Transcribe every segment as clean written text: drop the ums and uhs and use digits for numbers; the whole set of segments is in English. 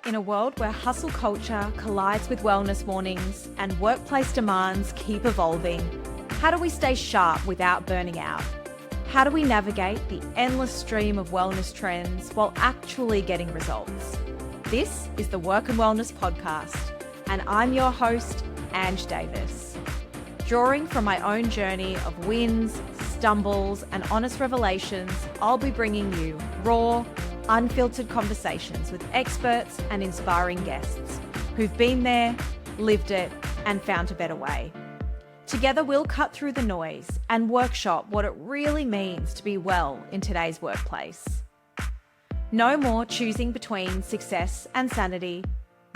In a world where hustle culture collides with wellness mornings and workplace demands keep evolving, how do we stay sharp without burning out? How do we navigate the endless stream of wellness trends while actually getting results? This is the Work and Wellness Podcast, and I'm your host, Ange Davis. Drawing from my own journey of wins, stumbles, and honest revelations, I'll be bringing you raw, unfiltered conversations with experts and inspiring guests who've been there, lived it, and found a better way. Together, we'll cut through the noise and workshop what it really means to be well in today's workplace. No more choosing between success and sanity.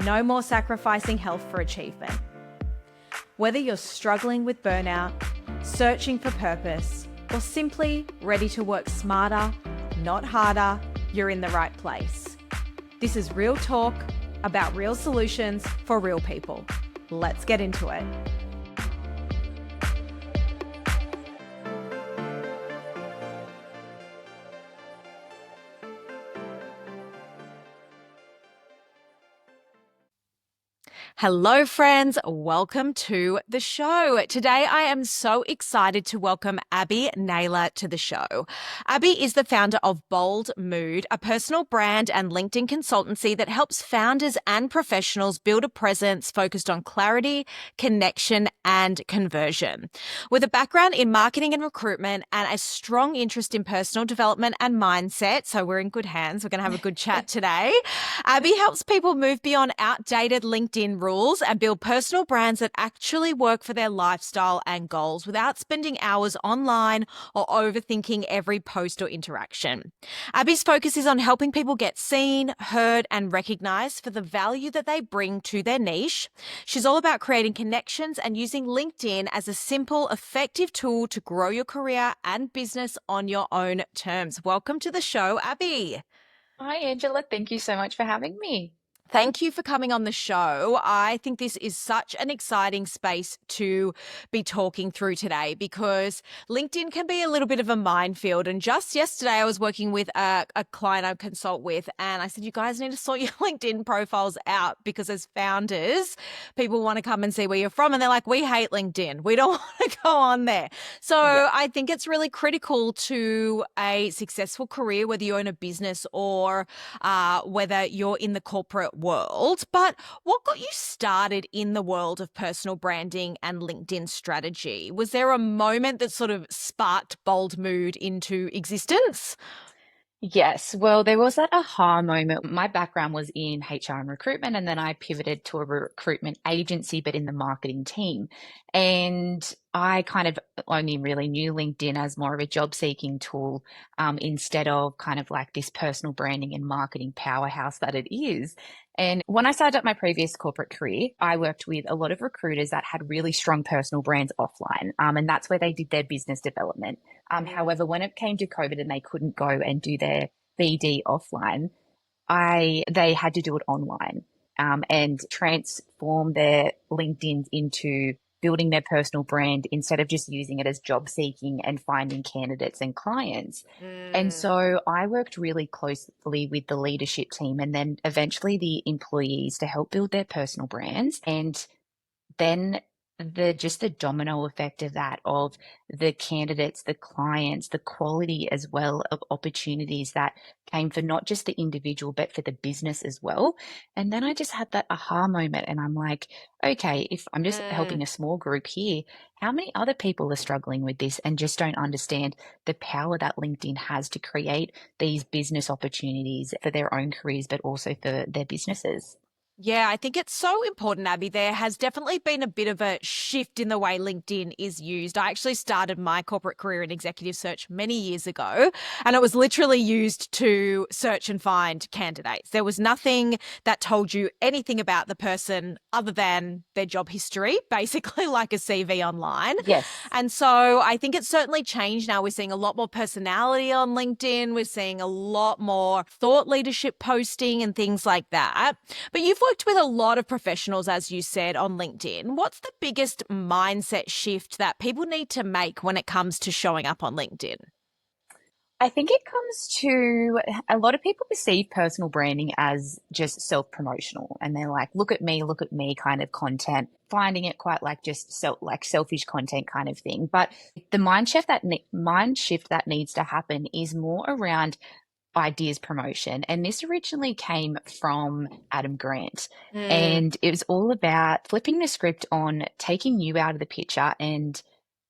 No more sacrificing health for achievement. Whether you're struggling with burnout, searching for purpose, or simply ready to work smarter, not harder, you're in the right place. This is real talk about real solutions for real people. Let's get into it. Hello, friends. Welcome to the show. Today, I am so excited to welcome Abbey Naylor to the show. Abbey is the founder of Bold Mood, a personal brand and LinkedIn consultancy that helps founders and professionals build a presence focused on clarity, connection, and conversion. With a background in marketing and recruitment and a strong interest in personal development and mindset, so we're in good hands. We're going to have a good chat today. Abbey helps people move beyond outdated LinkedIn rules and build personal brands that actually work for their lifestyle and goals without spending hours online or overthinking every post or interaction. Abbey's focus is on helping people get seen, heard, and recognized for the value that they bring to their niche. She's all about creating connections and using LinkedIn as a simple, effective tool to grow your career and business on your own terms. Welcome to the show, Abbey. Hi, Angela. Thank you so much for having me. Thank you for coming on the show. I think this is such an exciting space to be talking through today because LinkedIn can be a little bit of a minefield. And just yesterday, I was working with a client I consult with, and I said, you guys need to sort your LinkedIn profiles out because as founders, people want to come and see where you're from. And they're like, we hate LinkedIn. We don't want to go on there. So yeah. I think it's really critical to a successful career, whether you own a business or whether you're in the corporate world. But what got you started in the world of personal branding and LinkedIn strategy? Was there a moment that sort of sparked Bold Mood into existence? Yes, well, there was that aha moment. My background was in HR and recruitment, and then I pivoted to a recruitment agency, but in the marketing team. And I kind of only really knew LinkedIn as more of a job seeking tool instead of kind of like this personal branding and marketing powerhouse that it is. And when I started up my previous corporate career, I worked with a lot of recruiters that had really strong personal brands offline. And that's where they did their business development. However, when it came to COVID and they couldn't go and do their BD offline, they had to do it online and transform their LinkedIn into building their personal brand instead of just using it as job seeking and finding candidates and clients. And so I worked really closely with the leadership team and then eventually the employees to help build their personal brands. And then the domino effect of that, of the candidates, the clients, the quality as well of opportunities that came for not just the individual, but for the business as well. And then I just had that aha moment and I'm like, okay, if I'm just helping a small group here, how many other people are struggling with this and just don't understand the power that LinkedIn has to create these business opportunities for their own careers, but also for their businesses? Yeah, I think it's so important, Abbey. There has definitely been a bit of a shift in the way LinkedIn is used. I actually started my corporate career in executive search many years ago, and it was literally used to search and find candidates. There was nothing that told you anything about the person other than their job history, basically like a CV online. Yes. And so I think it's certainly changed now. We're seeing a lot more personality on LinkedIn. We're seeing a lot more thought leadership posting and things like that. But you've worked with a lot of professionals, as you said, on LinkedIn. What's the biggest mindset shift that people need to make when it comes to showing up on LinkedIn? I think it comes to a lot of people perceive personal branding as just self-promotional and they're like, look at me kind of content, finding it quite like just selfish content kind of thing. But the mind shift that needs to happen is more around ideas promotion. And this originally came from Adam Grant. Mm, And it was all about flipping the script on taking you out of the picture and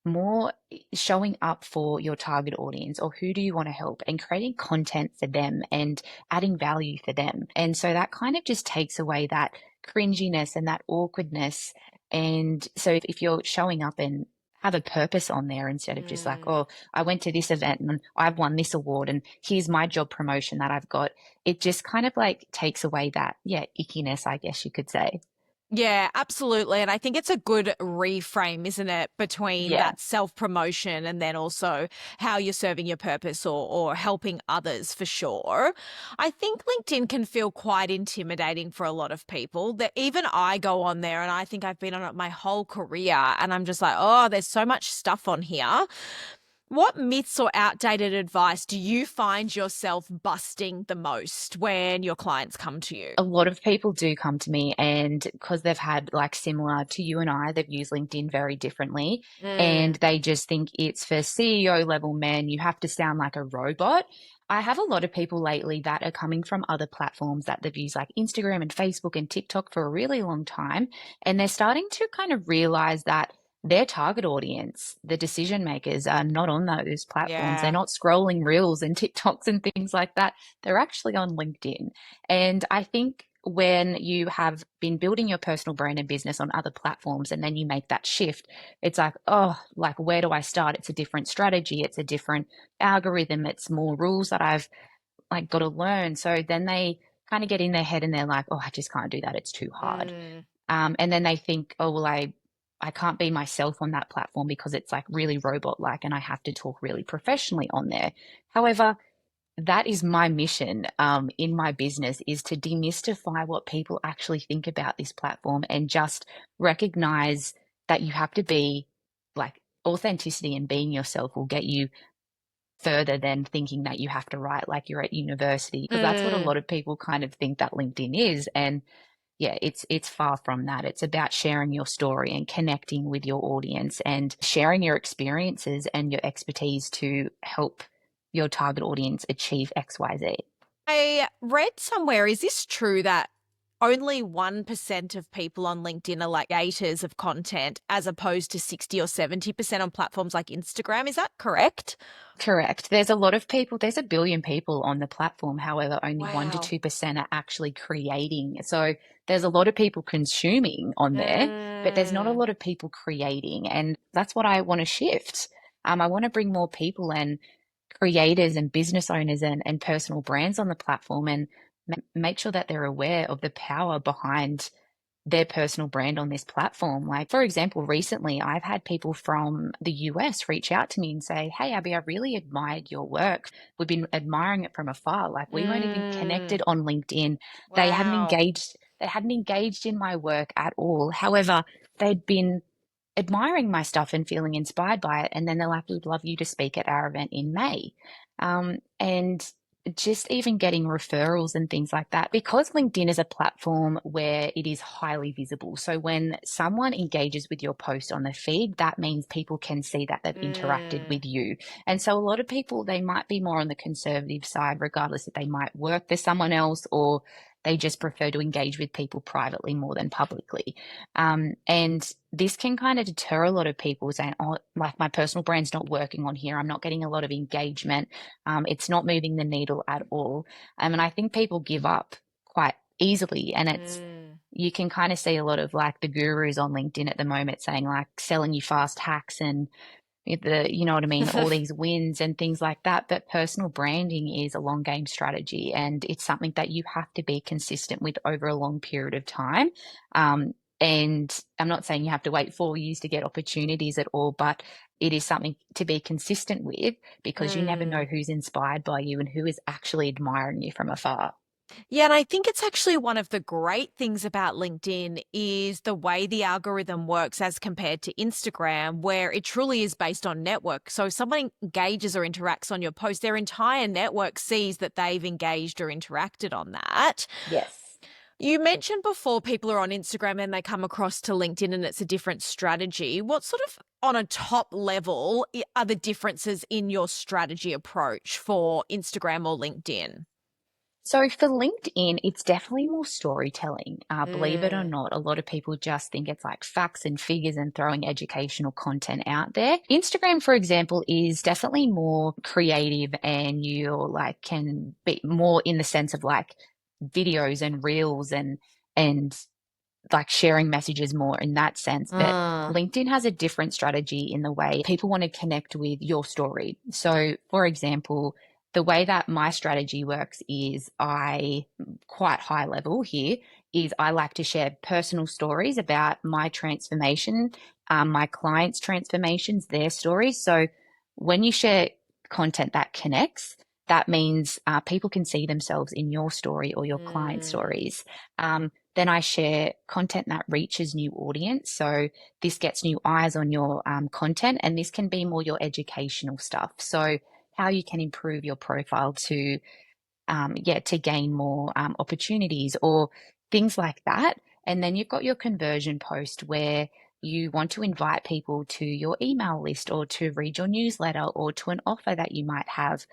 more showing up for your target audience or who do you want to help and creating content for them and adding value for them. And so that kind of just takes away that cringiness and that awkwardness. And so if you're showing up and have a purpose on there instead of just like, mm. oh, I went to this event and I've won this award and here's my job promotion that I've got. It just kind of like takes away that, yeah, ickiness, I guess you could say. Yeah, absolutely. And I think it's a good reframe, isn't it, between Yeah. that self-promotion and then also how you're serving your purpose or helping others for sure. I think LinkedIn can feel quite intimidating for a lot of people. That even I go on there and I think I've been on it my whole career and I'm just like, oh, there's so much stuff on here. What myths or outdated advice do you find yourself busting the most when your clients come to you? A lot of people do come to me and because they've had like similar to you and I, they've used LinkedIn very differently and Mm, they just think it's for CEO level men. You have to sound like a robot. I have a lot of people lately that are coming from other platforms that they've used like Instagram and Facebook and TikTok for a really long time. And they're starting to kind of realize that their target audience, the decision makers, are not on those platforms. They're yeah. not scrolling reels and TikToks and things like that. They're actually on LinkedIn. And I think when you have been building your personal brand and business on other platforms and then you make that shift, it's like, oh, like where do I start? It's a different strategy, it's a different algorithm, it's more rules that I've like got to learn. So then they kind of get in their head and they're like, oh, I just can't do that. It's too hard. Mm. And then they think, oh, well, I can't be myself on that platform because it's like really robot like and I have to talk really professionally on there. However, that is my mission in my business is to demystify what people actually think about this platform and just recognize that you have to be like authenticity and being yourself will get you further than thinking that you have to write like you're at university because that's what a Mm. lot of people kind of think that LinkedIn is. And yeah, it's far from that. It's about sharing your story and connecting with your audience and sharing your experiences and your expertise to help your target audience achieve XYZ. I read somewhere, is this true that only 1% of people on LinkedIn are like creators of content as opposed to 60 or 70% on platforms like Instagram? Is that correct? Correct. There's a lot of people, there's a billion people on the platform. However, only 1 to Wow. 2% are actually creating. So there's a lot of people consuming on there, but there's not a Mm. lot of people creating. And that's what I want to shift. I want to bring more people and creators and business owners and personal brands on the platform and make sure that they're aware of the power behind their personal brand on this platform. Like, for example, recently I've had people from the US reach out to me and say, hey, Abby, I really admired your work. We've been admiring it from afar. Like, we weren't even Mm. connected on LinkedIn. They hadn't Wow. engaged, they hadn't engaged in my work at all. However, they'd been admiring my stuff and feeling inspired by it. And then they're like, we'd love you to speak at our event in May. And just even getting referrals and things like that, because LinkedIn is a platform where it is highly visible. So when someone engages with your post on the feed, that means people can see that they've interacted Mm. with you. And so a lot of people, they might be more on the conservative side, regardless if they might work for someone else or they just prefer to engage with people privately more than publicly. And this can kind of deter a lot of people saying, oh, like my personal brand's not working on here. I'm not getting a lot of engagement. It's not moving the needle at all. And I think people give up quite easily. And Mm. you can kind of see a lot of like the gurus on LinkedIn at the moment saying like selling you fast hacks and you know what I mean, all these wins and things like that. But personal branding is a long game strategy and it's something that you have to be consistent with over a long period of time. And I'm not saying you have to wait 4 years to get opportunities at all, but it is something to be consistent with because you never know Mm. who's inspired by you and who is actually admiring you from afar. Yeah, and I think it's actually one of the great things about LinkedIn is the way the algorithm works as compared to Instagram, where it truly is based on network. So if someone engages or interacts on your post, their entire network sees that they've engaged or interacted on that. Yes. You mentioned before people are on Instagram and they come across to LinkedIn and it's a different strategy. What sort of on a top level are the differences in your strategy approach for Instagram or LinkedIn? So for LinkedIn, it's definitely more storytelling. Believe it or Mm. not, a lot of people just think it's like facts and figures and throwing educational content out there. Instagram, for example, is definitely more creative and you're like can be more in the sense of like videos and reels and like sharing messages more in that sense. But Ah. LinkedIn has a different strategy in the way people want to connect with your story. So, for example, the way that my strategy works is quite high level here, is I like to share personal stories about my transformation, my clients' transformations, their stories. So, when you share content that connects, that means people can see themselves in your story or your client Mm. stories. Then I share content that reaches new audience. So this gets new eyes on your content, and this can be more your educational stuff. So how you can improve your profile to to gain more opportunities or things like that. And then you've got your conversion post where you want to invite people to your email list or to read your newsletter or to an offer that you might have.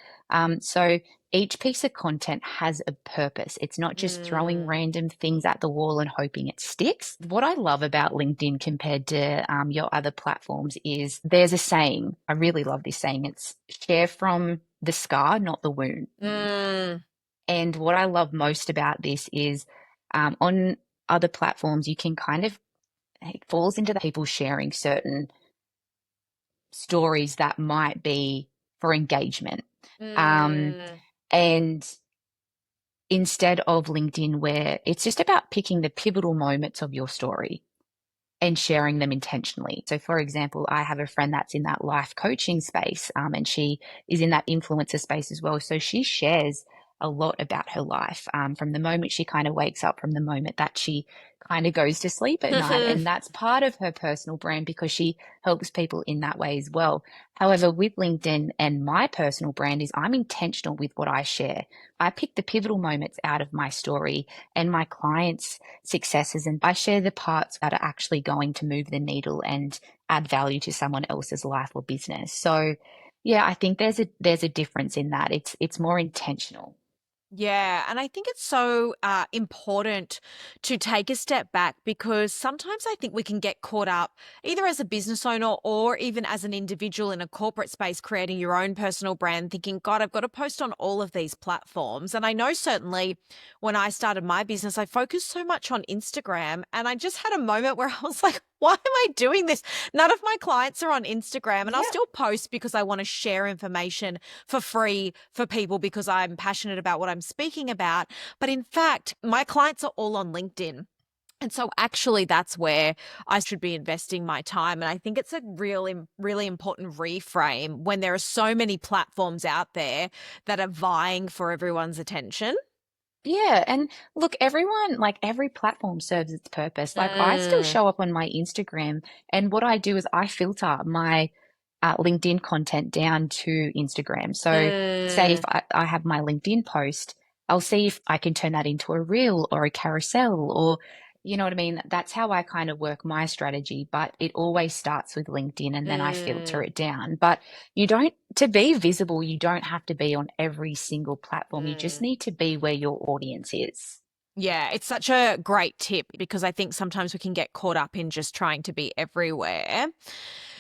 So each piece of content has a purpose. It's not just throwing Mm. random things at the wall and hoping it sticks. What I love about LinkedIn compared to your other platforms is there's a saying. I really love this saying. It's share from the scar, not the wound. Mm. And what I love most about this is on other platforms, you can kind of, it falls into the people sharing certain stories that might be for engagement. Um, Mm. and instead of LinkedIn, where it's just about picking the pivotal moments of your story and sharing them intentionally. So, for example, I have a friend that's in that life coaching space, and she is in that influencer space as well. So she shares a lot about her life from the moment she kind of wakes up, from the moment that she kind of goes to sleep at night. And that's part of her personal brand because she helps people in that way as well. However, with LinkedIn and my personal brand is I'm intentional with what I share. I pick the pivotal moments out of my story and my clients' successes, and I share the parts that are actually going to move the needle and add value to someone else's life or business. So yeah, I think there's a difference in that. It's more intentional. Yeah, and I think it's so important to take a step back because sometimes I think we can get caught up either as a business owner or even as an individual in a corporate space creating your own personal brand, thinking, God, I've got to post on all of these platforms. And I know certainly when I started my business, I focused so much on Instagram and I just had a moment where I was like, why am I doing this? None of my clients are on Instagram and I'll Yeah. still post because I want to share information for free for people because I'm passionate about what I'm speaking about. But in fact, my clients are all on LinkedIn. And so actually that's where I should be investing my time. And I think it's a really important reframe when there are so many platforms out there that are vying for everyone's attention. Yeah, and look, everyone, like every platform serves its purpose. Like I still Mm. show up on my Instagram, and what I do is I filter my LinkedIn content down to Instagram. So, say if Mm. I have my LinkedIn post, I'll see if I can turn that into a reel or a carousel, or you know what I mean? That's how I kind of work my strategy, but it always starts with LinkedIn and then I filter Mm. it down. But you don't, to be visible, you don't have to be on every single platform. You just Mm. need to be where your audience is. Yeah, it's such a great tip because I think sometimes we can get caught up in just trying to be everywhere.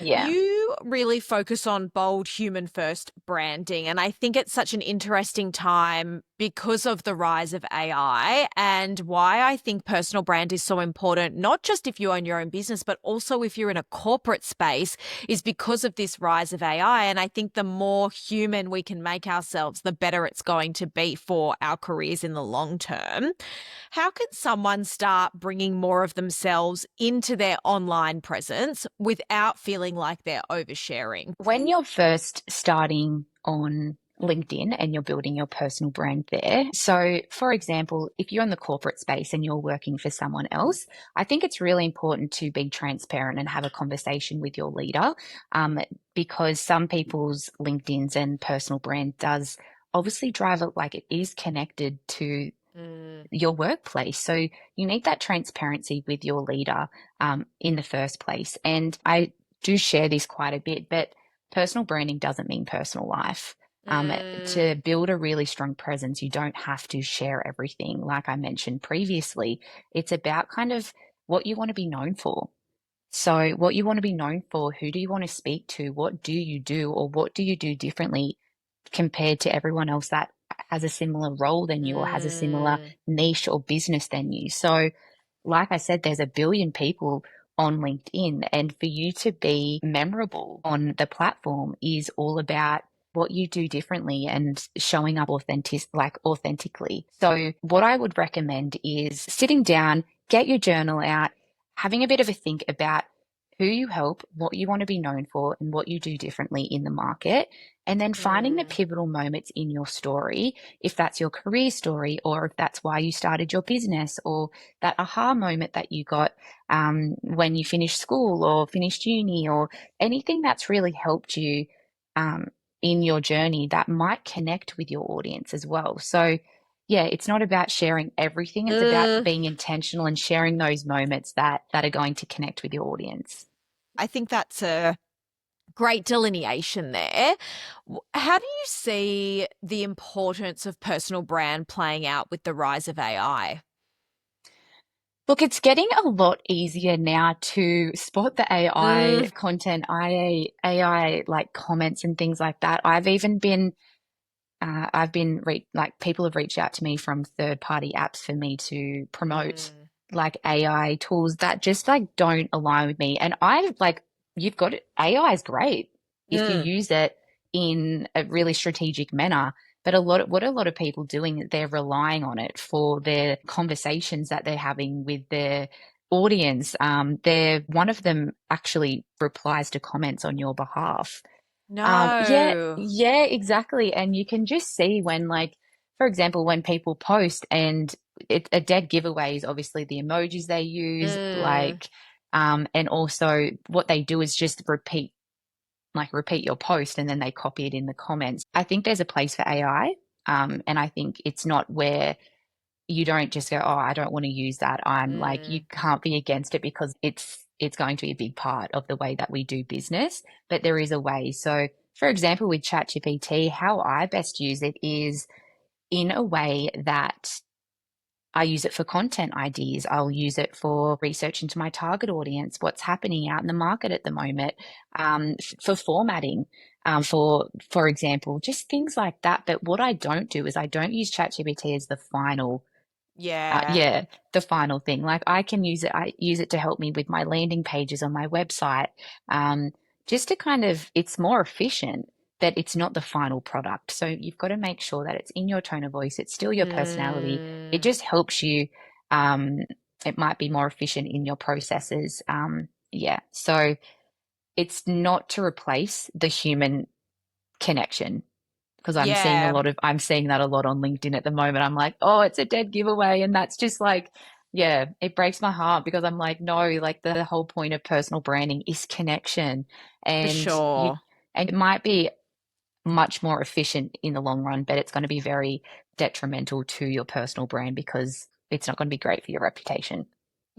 Yeah. You really focus on bold human first branding. And I think it's such an interesting time because of the rise of AI and why I think personal brand is so important, not just if you own your own business, but also if you're in a corporate space, is because of this rise of AI. And I think the more human we can make ourselves, the better it's going to be for our careers in the long term. How can someone start bringing more of themselves into their online presence without feeling like they're oversharing? When you're first starting on LinkedIn and you're building your personal brand there. So, for example, if you're in the corporate space and you're working for someone else, I think it's really important to be transparent and have a conversation with your leader, because some people's LinkedIns and personal brand does obviously drive it, like it is connected to your workplace. So you need that transparency with your leader in the first place. And I do share this quite a bit, but personal branding doesn't mean personal life. To build a really strong presence, you don't have to share everything. Like I mentioned previously, it's about kind of what you want to be known for. So, what you want to be known for, who do you want to speak to, what do you do, or what do you do differently compared to everyone else that has a similar role than you or has a similar niche or business than you. So, like I said, there's a billion people on LinkedIn, and for you to be memorable on the platform is all about what you do differently and showing up authentically. So, what I would recommend is sitting down, get your journal out, having a bit of a think about who you help, what you want to be known for, and what you do differently in the market. And then finding the pivotal moments in your story, if that's your career story, or if that's why you started your business, or that aha moment that you got when you finished school or finished uni, or anything that's really helped you in your journey that might connect with your audience as well. So, yeah, it's not about sharing everything. It's about being intentional and sharing those moments that are going to connect with your audience. I think that's a great delineation there. How do you see the importance of personal brand playing out with the rise of AI? Look, it's getting a lot easier now to spot the AI content, AI like comments and things like that. Like people have reached out to me from third party apps for me to promote like AI tools that just like don't align with me. And you've got it. AI is great if you use it in a really strategic manner. But what a lot of people doing, they're relying on it for their conversations that they're having with their audience. One of them actually replies to comments on your behalf. Yeah, No. yeah, exactly. And you can just see when, like, for example, when people post and a dead giveaway is obviously the emojis they use, and also what they do is just repeat your post and then they copy it in the comments. I think there's a place for AI. And I think it's not where you don't just go, oh, I don't want to use that. I'm like, you can't be against it because it's going to be a big part of the way that we do business, but there is a way. So, for example, with ChatGPT, how I best use it is in a way that I use it for content ideas. I'll use it for research into my target audience, what's happening out in the market at the moment, for formatting, for example, just things like that. But what I don't do is I don't use ChatGPT as the final Yeah. the final thing. Like I use it to help me with my landing pages on my website. Just to kind of, it's more efficient, but it's not the final product. So you've got to make sure that it's in your tone of voice. It's still your personality. It just helps you. It might be more efficient in your processes. Yeah. So it's not to replace the human connection, because Yeah. I'm seeing that a lot on LinkedIn at the moment. I'm like, oh, it's a dead giveaway. And that's just like, yeah, it breaks my heart because I'm like, no, like the whole point of personal branding is connection. For And sure. it might be much more efficient in the long run, but it's going to be very detrimental to your personal brand because it's not going to be great for your reputation.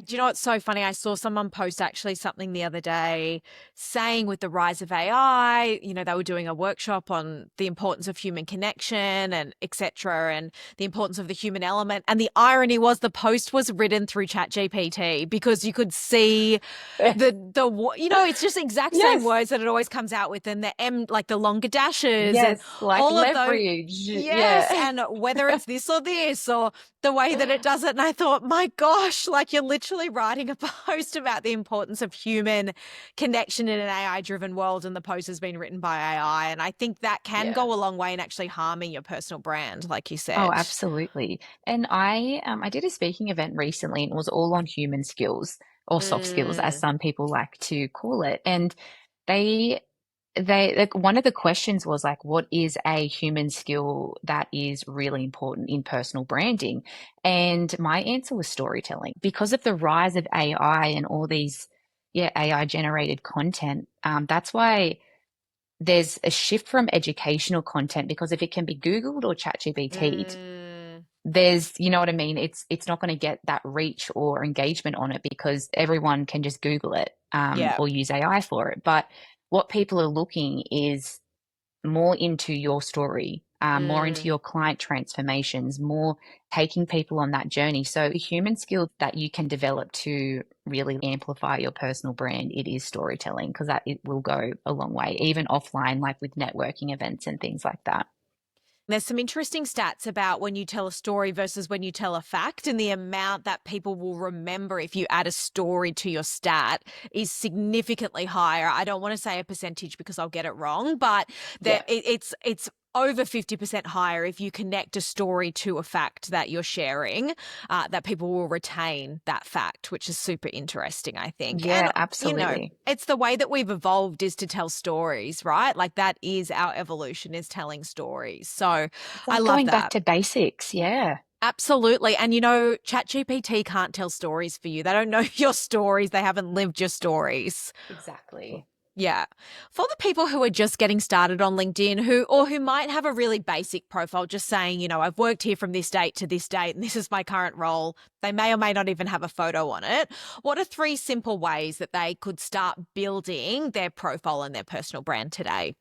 Do you know what's so funny? I saw someone post actually something the other day saying with the rise of AI, they were doing a workshop on the importance of human connection and etc. and the importance of the human element. And the irony was the post was written through ChatGPT because you could see it's just the exact same Yes. words that it always comes out with, and the like the longer dashes and Yes, like all of those. leverage. Yes, Yeah. and whether it's this or this or the way that it does it. And I thought, my gosh, like you're literally writing a post about the importance of human connection in an AI-driven world, and the post has been written by AI. And I think that can Yeah. go a long way in actually harming your personal brand, like you Oh, said. absolutely. And I did a speaking event recently, and it was all on human skills or soft skills, as some people like to call it. And they they like one of the questions was like, what is a human skill that is really important in personal branding? And my answer was storytelling. Because of the rise of AI and all these, yeah, AI generated content, that's why there's a shift from educational content, because if it can be Googled or ChatGPT'd, Mm, there's, you know what I mean? It's not going to get that reach or engagement on it because everyone can just Google it, yeah. or use AI for it. But what people are looking is more into your story, more into Mm. your client transformations, more taking people on that journey. So a human skill that you can develop to really amplify your personal brand, it is storytelling, because that it will go a long way, even offline, like with networking events and things like that. There's some interesting stats about when you tell a story versus when you tell a fact, and the amount that people will remember if you add a story to your stat is significantly higher. I don't want to say a percentage because I'll get it wrong, but Yeah. it's over 50% higher if you connect a story to a fact that you're sharing, that people will retain that fact, which is super interesting, I think. And, Yeah, absolutely. it's the way that we've evolved is to tell stories, right? Like that is our evolution, is telling stories. So It's I like love going back that. to basics. Yeah, Absolutely. And ChatGPT can't tell stories for you. They don't know your stories. They haven't lived your stories. exactly. Yeah. For the people who are just getting started on LinkedIn who might have a really basic profile just saying, I've worked here from this date to this date and this is my current role. They may or may not even have a photo on it. What are three simple ways that they could start building their profile and their personal brand today?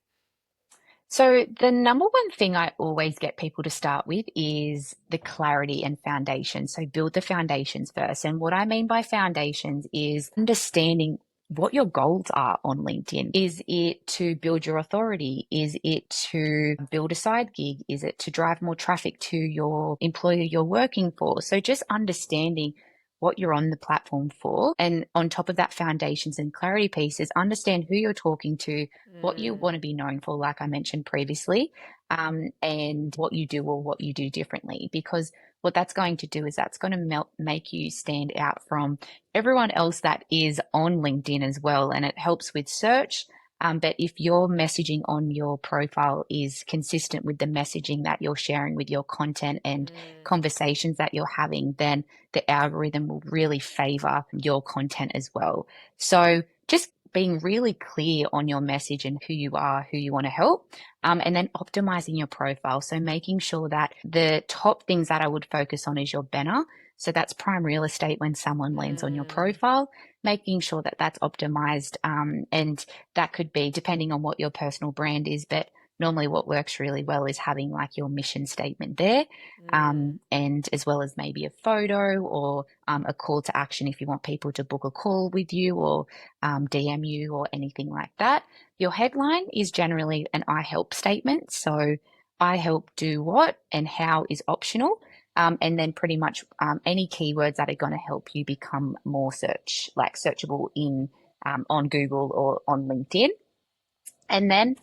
So, the number one thing I always get people to start with is the clarity and foundation. So, build the foundations first. And what I mean by foundations is understanding what your goals are on LinkedIn. Is it to build your authority? Is it to build a side gig? Is it to drive more traffic to your employer you're working for? So, just understanding what you're on the platform for. And on top of that, foundations and clarity pieces, understand who you're talking to, what you Mm, want to be known for, like I mentioned previously, and what you do or what you do differently. Because what that's going to do is that's going to make you stand out from everyone else that is on LinkedIn as well. And it helps with search. But if your messaging on your profile is consistent with the messaging that you're sharing with your content and mm, conversations that you're having, then the algorithm will really favor your content as well. So just being really clear on your message and who you are, who you want to help, and then optimizing your profile. So making sure that the top things that I would focus on is your banner. So that's prime real estate when someone lands on your mm, profile, making sure that that's optimized. And that could be depending on what your personal brand is, but normally what works really well is having like your mission statement there, mm, and as well as maybe a photo or a call to action if you want people to book a call with you or DM you or anything like that. Your headline is generally an I help statement. So I help do what and how is optional. And then pretty much any keywords that are going to help you become more searchable in on Google or on LinkedIn. And then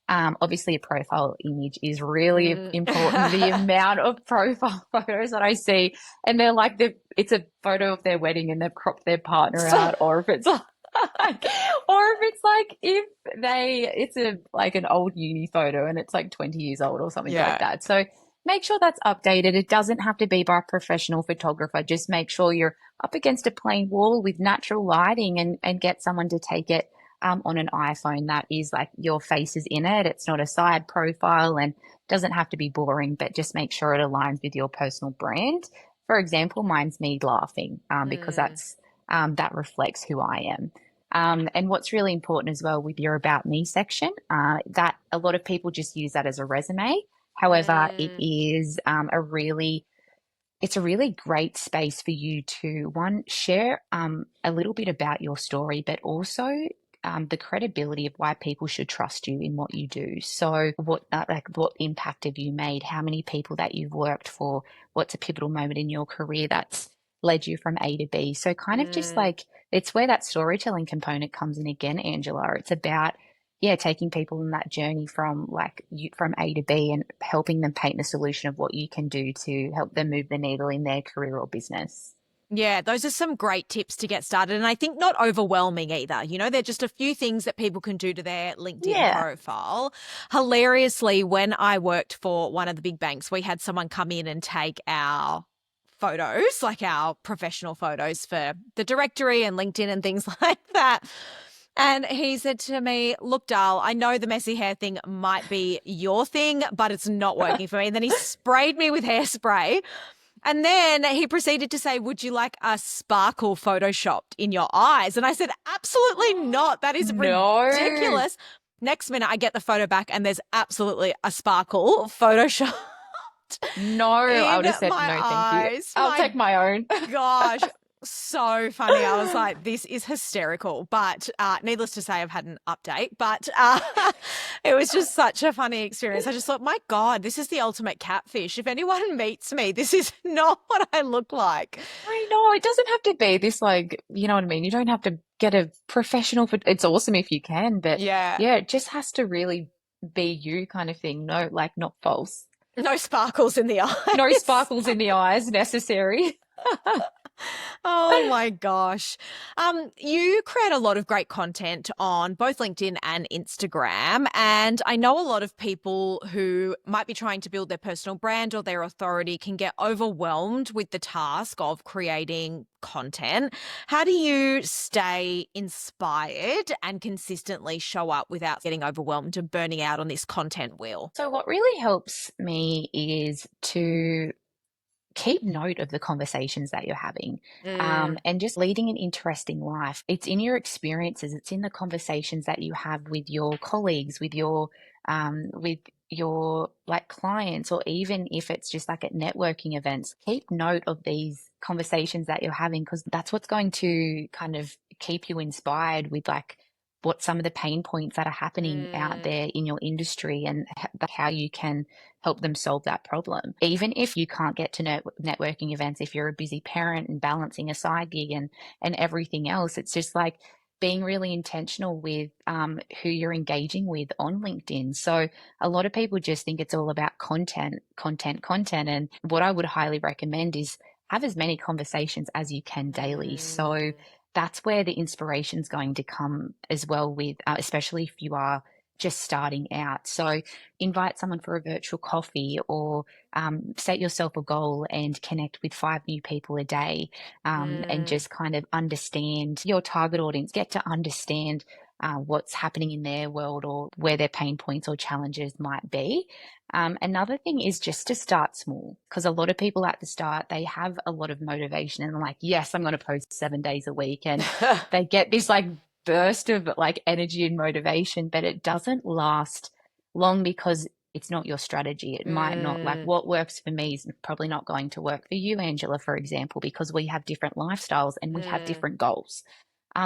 obviously a profile image is really mm. important. The amount of profile photos that I see, and they're like it's a photo of their wedding and they've cropped their partner So- out, or if it's like, or if it's like if it's a like an old uni photo and it's like 20 years old or something like yeah. that. So make sure that's updated. It doesn't have to be by a professional photographer. Just make sure you're up against a plain wall with natural lighting and get someone to take it on an iPhone that is like your face is in it. It's not a side profile and doesn't have to be boring, but just make sure it aligns with your personal brand. For example, mine's me laughing because Mm, that reflects who I am. And what's really important as well with your About Me section, that a lot of people just use that as a resume. However, mm, it's a really great space for you to one share a little bit about your story, but also the credibility of why people should trust you in what you do. So, what impact have you made? How many people that you've worked for? What's a pivotal moment in your career that's led you from A to B? So, kind of just mm. like it's where that storytelling component comes in again, Angela. It's about yeah, taking people on that journey from from A to B and helping them paint the solution of what you can do to help them move the needle in their career or business. Yeah, those are some great tips to get started. And I think not overwhelming either. You know, they're just a few things that people can do to their LinkedIn Yeah. profile. Hilariously, when I worked for one of the big banks, we had someone come in and take our photos, like our professional photos for the directory and LinkedIn and things like that. And he said to me, look, Dal, I know the messy hair thing might be your thing, but it's not working for me. And then he sprayed me with hairspray. And then he proceeded to say, would you like a sparkle photoshopped in your eyes? And I said, absolutely not. That is No. ridiculous. Next minute, I get the photo back and there's absolutely a sparkle photoshopped No, I would have in said my no, thank you. eyes. I'll take my own. Gosh, so funny. I was like, this is hysterical. But needless to say, I've had an update. But it was just such a funny experience. I just thought, my God, this is the ultimate catfish. If anyone meets me, this is not what I look like. I know, it doesn't have to be this, like, you know what I mean? You don't have to get a professional for it's awesome if you can, but Yeah. yeah, it just has to really be you kind of thing. No, like not false. No sparkles in the eyes. No sparkles in the eyes necessary. Oh my gosh. You create a lot of great content on both LinkedIn and Instagram. And I know a lot of people who might be trying to build their personal brand or their authority can get overwhelmed with the task of creating content. How do you stay inspired and consistently show up without getting overwhelmed and burning out on this content wheel? So what really helps me is to keep note of the conversations that you're having, and just leading an interesting life. It's in your experiences, it's in the conversations that you have with your colleagues, with your like clients, or even if it's just like at networking events. Keep note of these conversations that you're having, because that's what's going to kind of keep you inspired with like what some of the pain points that are happening out there in your industry, and how you can help them solve that problem. Even if you can't get to networking events, if you're a busy parent and balancing a side gig and everything else, it's just like being really intentional with who you're engaging with on LinkedIn. So a lot of people just think it's all about content, content, content. And what I would highly recommend is have as many conversations as you can daily. So that's where the inspiration's going to come as well with, especially if you are just starting out. So invite someone for a virtual coffee, or set yourself a goal and connect with 5 new people a day, and just kind of understand your target audience, get to understand what's happening in their world or where their pain points or challenges might be. Another thing is just to start small, because a lot of people at the start, they have a lot of motivation and they're like, yes, I'm going to post 7 days a week. And they get this like burst of like energy and motivation, but it doesn't last long because it's not your strategy. It might not, like what works for me is probably not going to work for you, Angela, for example, because we have different lifestyles and we have different goals.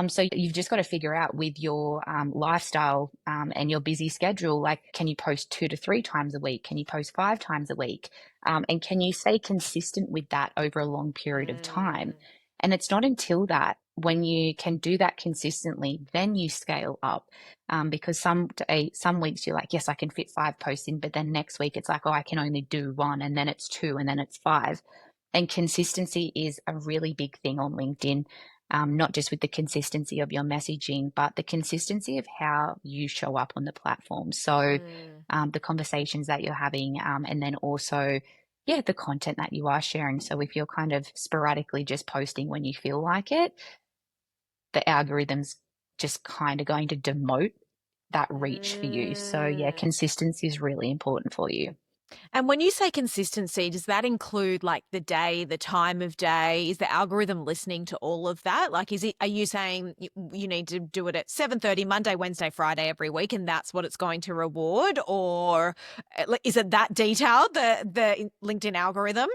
So you've just got to figure out with your lifestyle and your busy schedule, like, can you post 2 to 3 times a week? Can you post 5 times a week? And can you stay consistent with that over a long period of time? And it's not until that, when you can do that consistently, then you scale up. Because some weeks you're like, yes, I can fit 5 posts in, but then next week it's like, oh, I can only do 1, and then it's 2, and then it's 5. And consistency is a really big thing on LinkedIn. Not just with the consistency of your messaging, but the consistency of how you show up on the platform. So the conversations that you're having, and then also, yeah, the content that you are sharing. So if you're kind of sporadically just posting when you feel like it, the algorithm's just kind of going to demote that reach for you. So yeah, consistency is really important for you. And when you say consistency, does that include like the day, the time of day? Is the algorithm listening to all of that? Like, are you saying you need to do it at 7:30 Monday, Wednesday, Friday every week, and that's what it's going to reward? Or is it that detailed, the LinkedIn algorithm?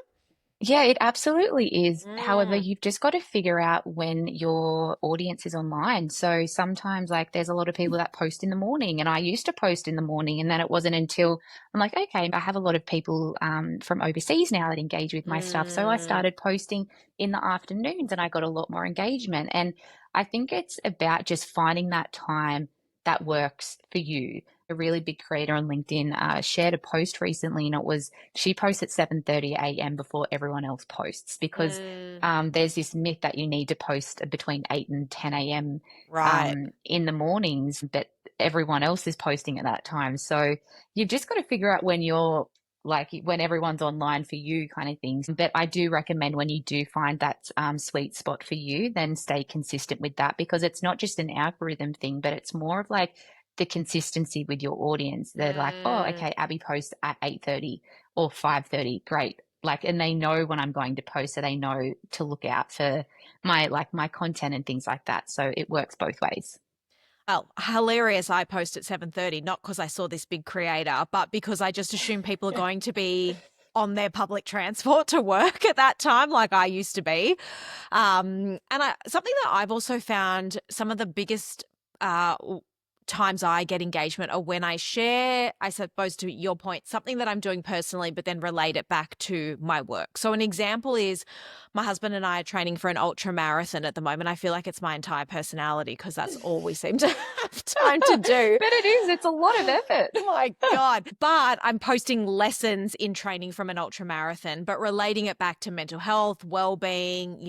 Yeah, it absolutely is. However, you've just got to figure out when your audience is online. So sometimes, like, there's a lot of people that post in the morning, and I used to post in the morning, and then it wasn't until I'm like, okay, I have a lot of people from overseas now that engage with my stuff. So I started posting in the afternoons, and I got a lot more engagement. And I think it's about just finding that time that works for you. A really big creator on LinkedIn shared a post recently, and it was she posts at 7:30 a.m. before everyone else posts, because there's this myth that you need to post between 8 and 10 a.m. Right. In the mornings, but everyone else is posting at that time. So you've just got to figure out when you're like when everyone's online for you kind of things. But I do recommend when you do find that sweet spot for you, then stay consistent with that because it's not just an algorithm thing, but it's more of like the consistency with your audience. They're like, oh, okay, Abbey posts at 8:30 or 5:30. Great. Like, and they know when I'm going to post, so they know to look out for my content and things like that. So it works both ways. Oh, hilarious. I post at 7:30, not because I saw this big creator, but because I just assume people are going to be on their public transport to work at that time, like I used to be. Something that I've also found some of the biggest times I get engagement are when I share, I suppose to your point, something that I'm doing personally, but then relate it back to my work. So an example is my husband and I are training for an ultra marathon at the moment. I feel like it's my entire personality because that's all we seem to have time to do. But it is, it's a lot of effort. Oh my God. But I'm posting lessons in training from an ultra marathon, but relating it back to mental health, well-being,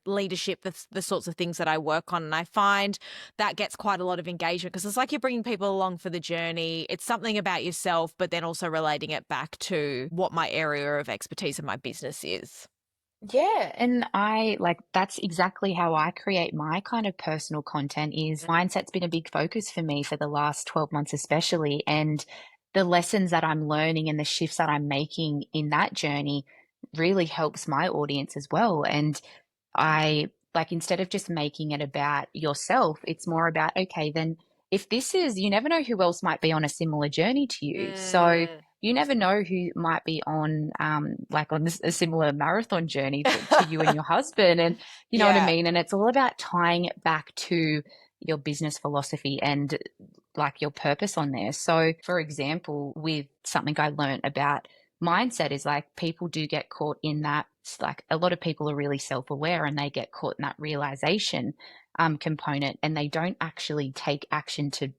leadership, the sorts of things that I work on. And I find that gets quite a lot of engagement because it's like you're bringing people along for the journey. It's something about yourself, but then also relating it back to what my area of expertise in my business is. Yeah, and I like that's exactly how I create my kind of personal content is mindset's been a big focus for me for the last 12 months especially and the lessons that I'm learning and the shifts that I'm making in that journey really helps my audience as well and I like instead of just making it about yourself, it's more about, okay, then if this is, you never know who else might be on a similar journey to you. So you never know who might be on, a similar marathon journey to you and your husband. And you know what I Yeah. mean? And it's all about tying it back to your business philosophy and like your purpose on there. So, for example, with something I learned about mindset is like people do get caught in that. Like a lot of people are really self aware and they get caught in that realization component and they don't actually take action to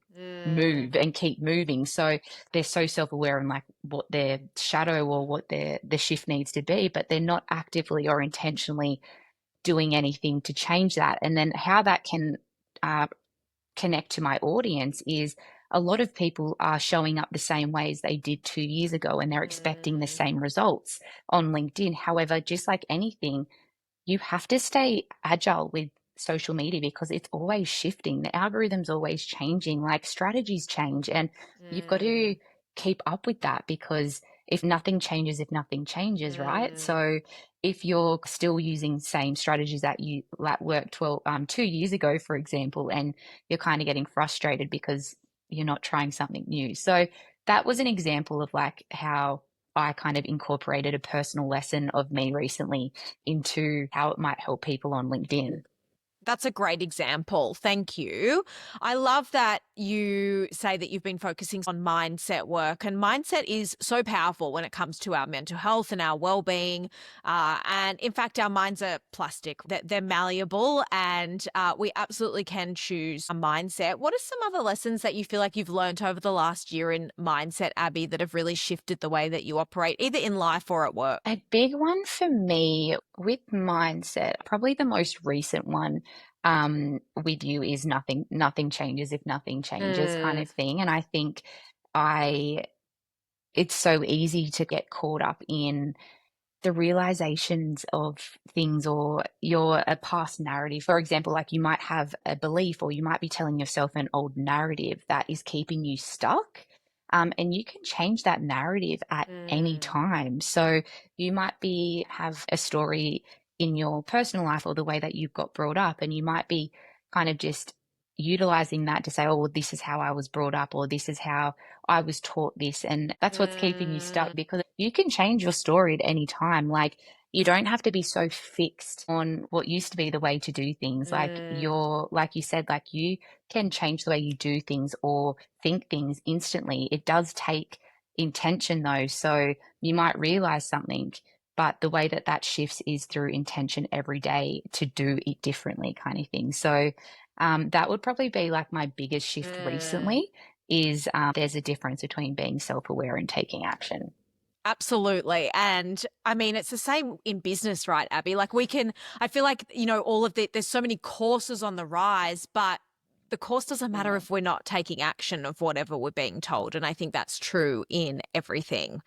move and keep moving. So they're so self aware and like what their shadow or what the shift needs to be, but they're not actively or intentionally doing anything to change that. And then how that can uh, connect to my audience is a lot of people are showing up the same way as they did 2 years ago and they're expecting the same results on LinkedIn. However, just like anything, you have to stay agile with social media because it's always shifting. The algorithm's always changing, like strategies change, and you've got to keep up with that because if nothing changes, right? So if you're still using same strategies that worked 2 years ago, for example, and you're kind of getting frustrated because you're not trying something new. So that was an example of like how I kind of incorporated a personal lesson of me recently into how it might help people on LinkedIn. That's a great example. Thank you. I love that you say that you've been focusing on mindset work, and mindset is so powerful when it comes to our mental health and our well-being. And in fact, our minds are plastic; they're malleable, and we absolutely can choose a mindset. What are some other lessons that you feel like you've learned over the last year in mindset, Abby, that have really shifted the way that you operate, either in life or at work? A big one for me with mindset, probably the most recent one with you is nothing changes if nothing changes kind Mm, of thing. And I think I it's so easy to get caught up in the realizations of things or your a past narrative. For example, like you might have a belief or you might be telling yourself an old narrative that is keeping you stuck. And you can change that narrative at any mm, time. So you might be have a story in your personal life or the way that you've got brought up, and you might be kind of just utilizing that to say, oh, well, this is how I was brought up, or this is how I was taught this. And that's what's keeping you mm, stuck because you can change your story at any time. Like you don't have to be so fixed on what used to be the way to do things. Like mm, like you said, like you can change the way you do things or think things instantly. It does take intention though. So you might realize something, but the way that that shifts is through intention every day to do it differently kind of thing. So that would probably be like my biggest shift mm. recently is there's a difference between being self-aware and taking action. Absolutely. And I mean, it's the same in business, right, Abby? Like I feel like, all of there's so many courses on the rise, but the course doesn't matter if we're not taking action of whatever we're being told. And I think that's true in everything.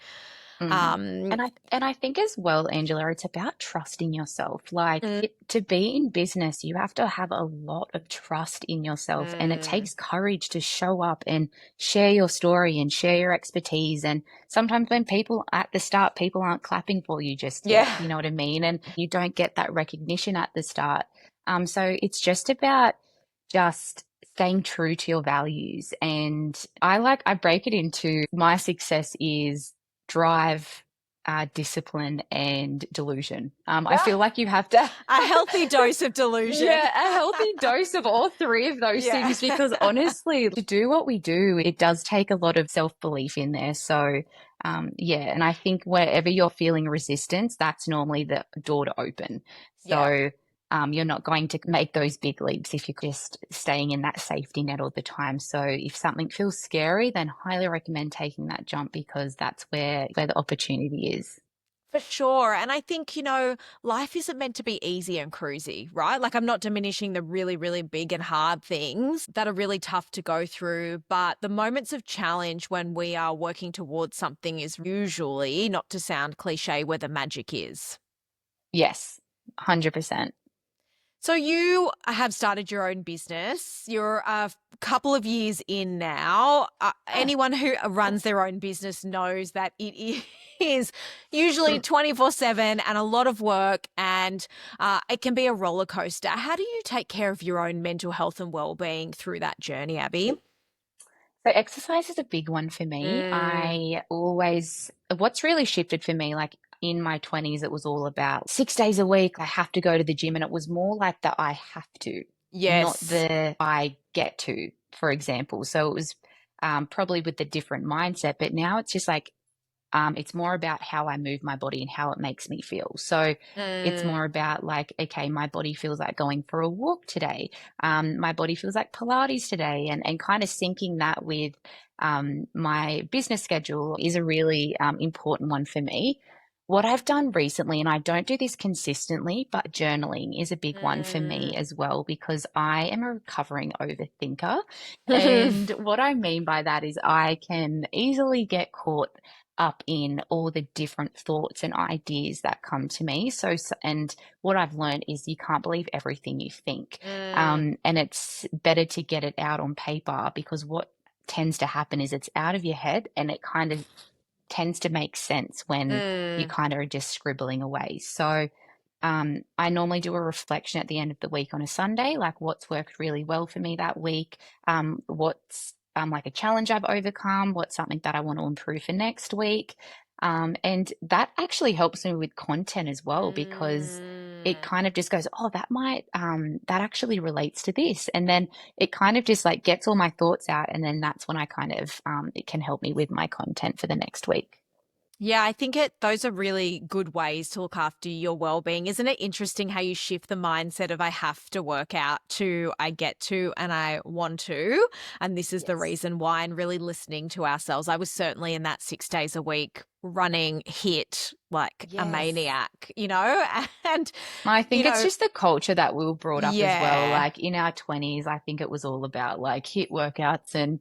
Mm. Um, And I think as well, Angela, it's about trusting yourself. Like mm, to be in business, you have to have a lot of trust in yourself, and it mm, takes courage to show up and share your story and share your expertise. And sometimes when people at the start, people aren't clapping for you just yet, yeah. you know what I mean? And you don't get that recognition at the start. So it's just about just staying true to your values. And I break it into my success is drive, discipline, and delusion. I Yeah. feel like you have to, A healthy dose of delusion. yeah, a healthy dose of all three of those Yeah. things, because honestly, to do what we do, it does take a lot of self-belief in there. So, yeah, and I think wherever you're feeling resistance, that's normally the door to open. Yeah. So, you're not going to make those big leaps if you're just staying in that safety net all the time. So if something feels scary, then highly recommend taking that jump, because that's where the opportunity is. For sure. And I think, life isn't meant to be easy and cruisy, right? Like, I'm not diminishing the really, really big and hard things that are really tough to go through. But the moments of challenge when we are working towards something is usually, not to sound cliche, where the magic is. Yes, 100%. So you have started your own business. You're a couple of years in now. Anyone who runs their own business knows that it is usually 24/7 and a lot of work, and it can be a roller coaster. How do you take care of your own mental health and well-being through that journey, Abby? So exercise is a big one for me. Mm, What's really shifted for me, like in my 20s, it was all about 6 days a week. I have to go to the gym. And it was more like the I have to, not yes. the I get to, for example. So it was probably with the different mindset. But now it's just like, it's more about how I move my body and how it makes me feel. So it's Mm, more about like, okay, my body feels like going for a walk today. My body feels like Pilates today, and kind of syncing that with my business schedule is a really important one for me. What I've done recently, and I don't do this consistently, but journaling is a big one for me mm. as well, because I am a recovering overthinker. And what I mean by that is I can easily get caught up in all the different thoughts and ideas that come to me. And what I've learned is you can't believe everything you think. Mm, And it's better to get it out on paper, because what tends to happen is it's out of your head, and it kind of tends to make sense when you mm, kind of are just scribbling away. So, I normally do a reflection at the end of the week on a Sunday, like what's worked really well for me that week, what's like a challenge I've overcome, what's something that I want to improve for next week. And that actually helps me with content as well, because it mm. kind of just goes, oh, that actually relates to this. And then it kind of just like gets all my thoughts out. And then that's when I kind of, it can help me with my content for the next week. Yeah, I think those are really good ways to look after your well-being. Isn't it interesting how you shift the mindset of I have to work out to I get to and I want to, and this is the Yes. reason why, and really listening to ourselves. I was certainly in that 6 days a week running hit like a Yes. maniac, and I you think it's know, just the culture that we were brought up as well. yeah. Like in our 20s, I think it was all about like hit workouts and,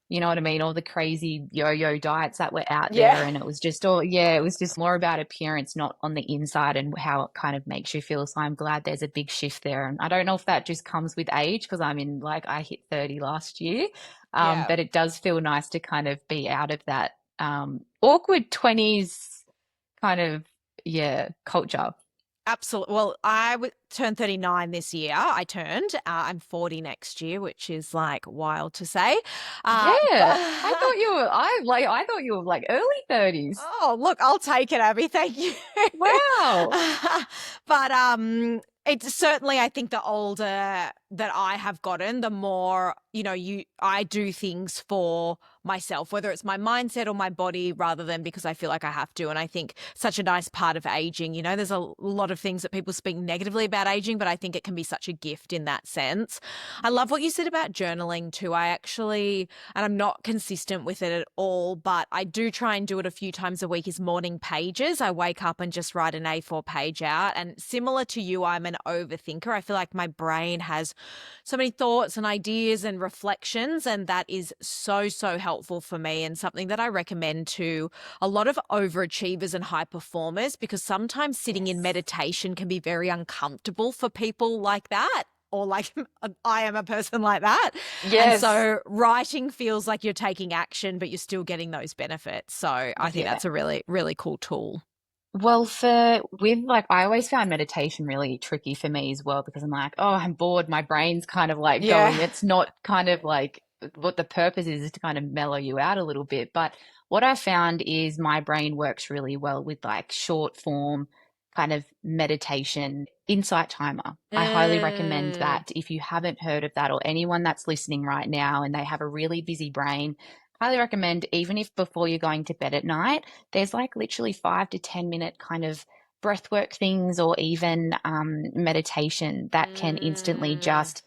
you know what I mean, all the crazy yo-yo diets that were out Yeah. there. And it was just all, yeah, it was just more about appearance, not on the inside and how it kind of makes you feel. So I'm glad there's a big shift there. And I don't know if that just comes with age, because I hit 30 last year. Yeah. But it does feel nice to kind of be out of that awkward 20s kind of, yeah, culture. Absolutely. Well, I would turn 39 this year. I turned. I'm 40 next year, which is like wild to say. Yeah. But I thought you were like early 30s. oh, look, I'll take it, Abby. Thank you. Wow. But it's certainly, I think the older that I have gotten, the more, I do things for myself, whether it's my mindset or my body, rather than because I feel like I have to. And I think such a nice part of aging, you know, there's a lot of things that people speak negatively about aging, but I think it can be such a gift in that sense. I love what you said about journaling too. I actually, and I'm not consistent with it at all, but I do try and do it a few times a week, is morning pages. I wake up and just write an A4 page out. And similar to you, I'm an overthinker. I feel like my brain has so many thoughts and ideas and reflections, and that is so, so helpful for me, and something that I recommend to a lot of overachievers and high performers, because sometimes sitting in meditation can be very uncomfortable for people like that. Or like I am a person like that. And Yes. so writing feels like you're taking action, but you're still getting those benefits. So I think Yeah. that's a really, really cool tool. Well, I always found meditation really tricky for me as well because I'm like, oh, I'm bored. My brain's kind of like Yeah. going. It's not kind of like what the purpose is to kind of mellow you out a little bit. But what I found is my brain works really well with like short form kind of meditation, insight timer. I highly recommend Mm. that if you haven't heard of that, or anyone that's listening right now and they have a really busy brain, highly recommend, even if before you're going to bed at night, there's like literally 5 to 10 minute kind of breathwork things, or even meditation that can instantly Mm. just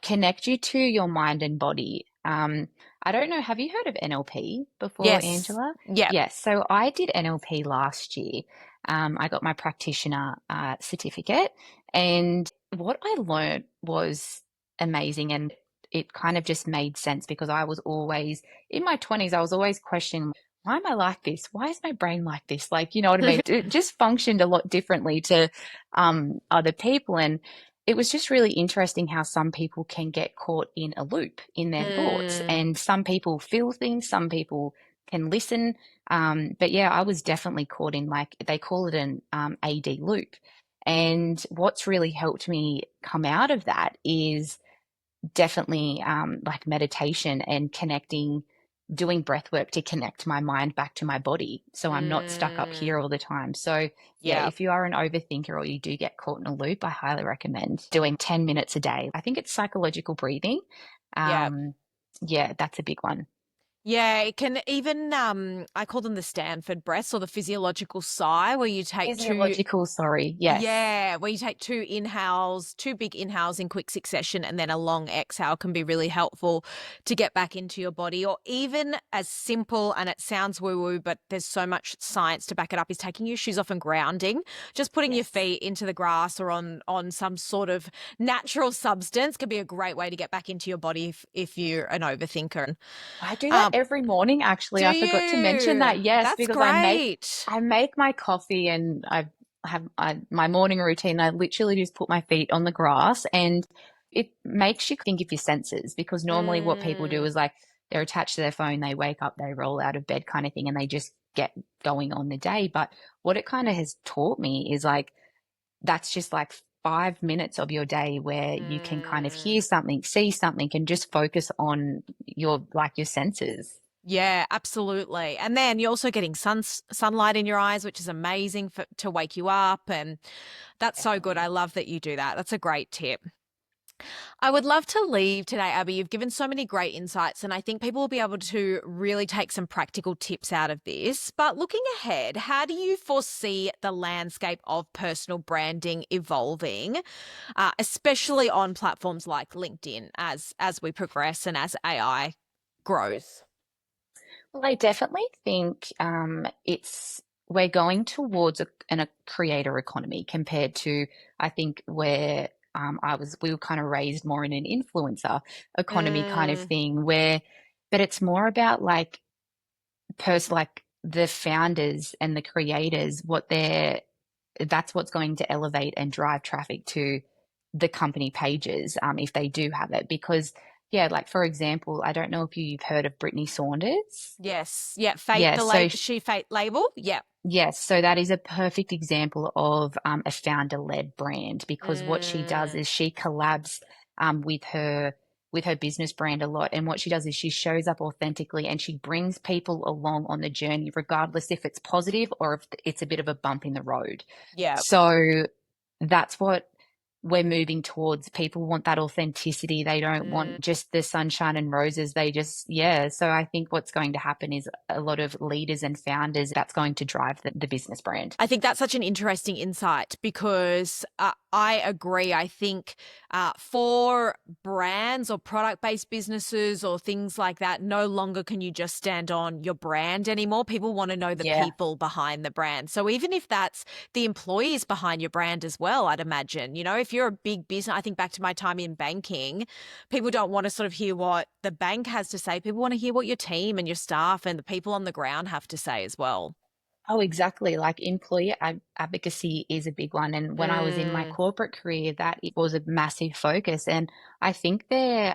connect you to your mind and body. I don't know, have you heard of NLP before, Yes. Angela? Yeah. Yes, so I did NLP last year. I got my practitioner certificate, and what I learned was amazing, and it kind of just made sense because I was always in my 20s, I was always questioning, why am I like this? Why is my brain like this? Like, you know what I mean? It just functioned a lot differently to other people. And it was just really interesting how some people can get caught in a loop in their thoughts. Mm. And some people feel things, some people can listen. But yeah, I was definitely caught in, like, they call it an AD loop. And what's really helped me come out of that is definitely like meditation and connecting, doing breath work to connect my mind back to my body. So I'm not stuck up Mm. here all the time. So, yeah, Yeah. if you are an overthinker or you do get caught in a loop, I highly recommend doing 10 minutes a day. I think it's psychological breathing. Yeah. Yeah, that's a big one. Yeah, it can even I call them the Stanford breaths, or the physiological sigh, where you take two. Physiological, sorry. Yes. Yeah, where you take two inhales, two big inhales in quick succession, and then a long exhale can be really helpful to get back into your body. Or even as simple, and it sounds woo-woo, but there's so much science to back it up, is taking your shoes off and grounding. Just putting your Yes. feet into the grass or on some sort of natural substance can be a great way to get back into your body if you're an overthinker. I do that Um, every morning, actually. do I forgot to mention you? that. Yes, That's because great. I make my coffee, and my morning routine. I literally just put my feet on the grass, and it makes you think of your senses, because normally what people do Mm. is like they're attached to their phone, they wake up, they roll out of bed kind of thing, and they just get going on the day. But what it kind of has taught me is like that's just like 5 minutes of your day where you can kind of Mm. hear something, see something, and just focus on your senses. Yeah, absolutely. And then you're also getting sunlight in your eyes, which is amazing to wake you up. And that's so good. I Definitely. love that you do that. That's a great tip. I would love to leave today, Abby. You've given so many great insights, and I think people will be able to really take some practical tips out of this. But looking ahead, how do you foresee the landscape of personal branding evolving, especially on platforms like LinkedIn as we progress and as AI grows? Well, I definitely think we're going towards a creator economy compared to, I think, where we were kind of raised more in an influencer economy kind of Mm. thing, but it's more about like like the founders and the creators, that's what's going to elevate and drive traffic to the company pages, if they do have it. Because, yeah, like for example, I don't know if you've heard of Brittany Saunders. Yes. Yeah. Fate Yeah, the so she fate label. Yeah. yes, so that is a perfect example of a founder-led brand, because what she does Mm. is she collabs with her business brand a lot, and what she does is she shows up authentically and she brings people along on the journey, regardless if it's positive or if it's a bit of a bump in the road. Yeah. So that's what we're moving towards. People want that authenticity. They don't want just the sunshine and roses. They just, yeah. So I think what's going to happen is a lot of leaders and founders, that's going to drive the business brand. I think that's such an interesting insight because I agree. I think for brands or product-based businesses or things like that, no longer can you just stand on your brand anymore. People want to know the people behind the brand. So even if that's the employees behind your brand as well, I'd imagine, you know, if you're a big business, I think back to my time in banking, people don't want to sort of hear what the bank has to say. People want to hear what your team and your staff and the people on the ground have to say as well. Oh, exactly. Like employer advocacy is a big one. And when I was in my corporate career, that it was a massive focus. And I think their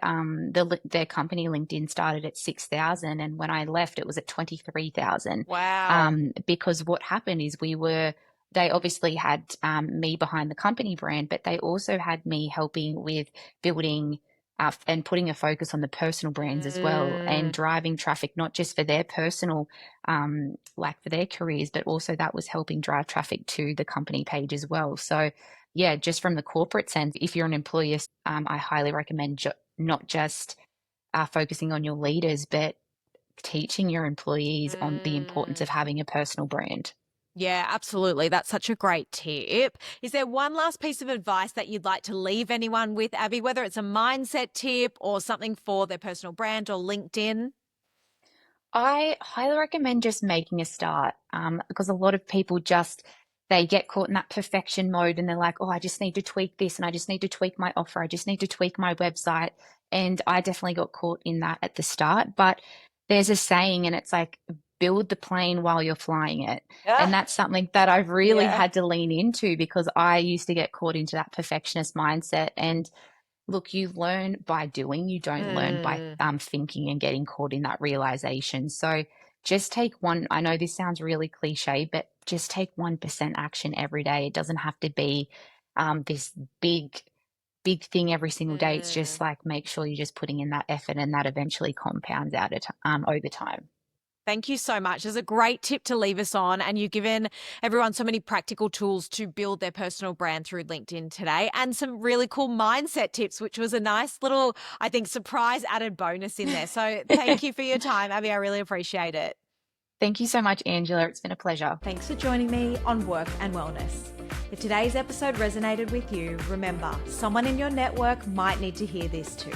company LinkedIn started at 6,000, and when I left, it was at 23,000. Wow. Because what happened is they obviously had me behind the company brand, but they also had me helping with building and putting a focus on the personal brands as well, and driving traffic, not just for their personal, like for their careers, but also that was helping drive traffic to the company page as well. So yeah, just from the corporate sense, if you're an employer, I highly recommend not just focusing on your leaders, but teaching your employees on the importance of having a personal brand. Yeah, absolutely. That's such a great tip. Is there one last piece of advice that you'd like to leave anyone with, Abby, whether it's a mindset tip or something for their personal brand or LinkedIn? I highly recommend just making a start, because a lot of people they get caught in that perfection mode, and they're like, oh, I just need to tweak this, and I just need to tweak my offer. I just need to tweak my website. And I definitely got caught in that at the start. But there's a saying, and it's like, build the plane while you're flying it. And that's something that I've really had to lean into, because I used to get caught into that perfectionist mindset. And look, you learn by doing, you don't learn by thinking and getting caught in that realization. So just take one. I know this sounds really cliche, but just take 1% action every day. It doesn't have to be this big thing every single day. It's just like, make sure you're just putting in that effort, and that eventually compounds out over time. Thank you so much. It's a great tip to leave us on, and you've given everyone so many practical tools to build their personal brand through LinkedIn today, and some really cool mindset tips, which was a nice little, I think, surprise added bonus in there. So thank you for your time, Abby. I really appreciate it. Thank you so much, Angela. It's been a pleasure. Thanks for joining me on Work and Wellness. If today's episode resonated with you, remember, someone in your network might need to hear this too.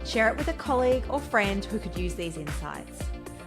Share it with a colleague or friend who could use these insights.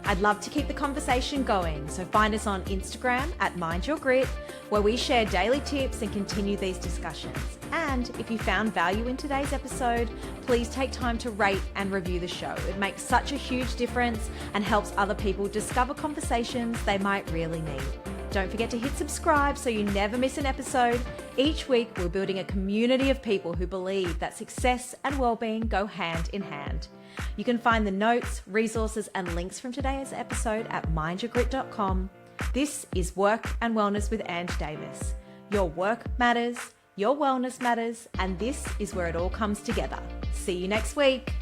I'd love to keep the conversation going, so find us on Instagram at Mind Your Grit, where we share daily tips and continue these discussions. And if you found value in today's episode, please take time to rate and review the show. It makes such a huge difference and helps other people discover conversations they might really need. Don't forget to hit subscribe so you never miss an episode. Each week, we're building a community of people who believe that success and well-being go hand in hand. You can find the notes, resources, and links from today's episode at mindyourgrit.com. This is Work and Wellness with Ange Davis. Your work matters, your wellness matters, and this is where it all comes together. See you next week.